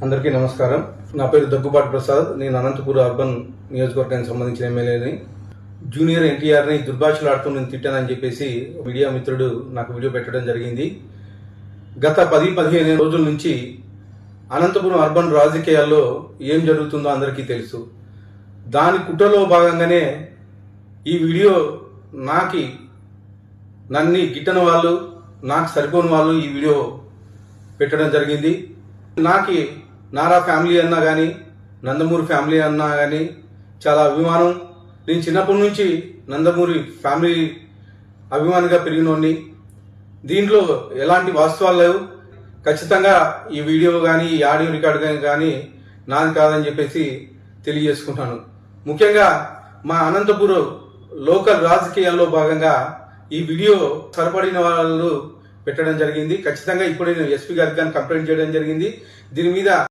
అందరికీ నమస్కారం. నా పేరు దగ్గుబాటి ప్రసాద్. నేను అనంతపూర్ అర్బన్ నియోజకవర్గానికి సంబంధించిన ఎమ్మెల్యేని. జూనియర్ ఎన్టీఆర్ని దుర్భాషలాడుతూ నేను తిట్టానని చెప్పేసి మీడియా మిత్రుడు నాకు వీడియో పెట్టడం జరిగింది. గత 10-15 రోజుల నుంచి అనంతపురం అర్బన్ రాజకీయాల్లో ఏం జరుగుతుందో అందరికీ తెలుసు. దాని కుట్రలో భాగంగానే ఈ వీడియో నన్ను గిట్టని వాళ్ళు, నాకు సరిపోని వాళ్ళు ఈ వీడియో పెట్టడం జరిగింది. నారా ఫ్యామిలీ అన్నా కానీ, నందమూరి ఫ్యామిలీ అన్నా కానీ చాలా అభిమానం. నేను చిన్నప్పటి నుంచి నందమూరి ఫ్యామిలీ అభిమానిగా పెరిగినోడిని. దీంట్లో ఎలాంటి వాస్తవాలు లేవు. ఖచ్చితంగా ఈ వీడియో కానీ, ఈ ఆడియో రికార్డు కానీ నాది కాదని చెప్పేసి తెలియజేసుకుంటాను. ముఖ్యంగా మా అనంతపురం లోకల్ రాజకీయాల్లో భాగంగా ఈ వీడియో సరిపడిన వాళ్ళు పెట్టడం జరిగింది. ఖచ్చితంగా ఇప్పుడు నేను ఎస్పీ గారికి కంప్లైంట్ చేయడం జరిగింది. దీని మీద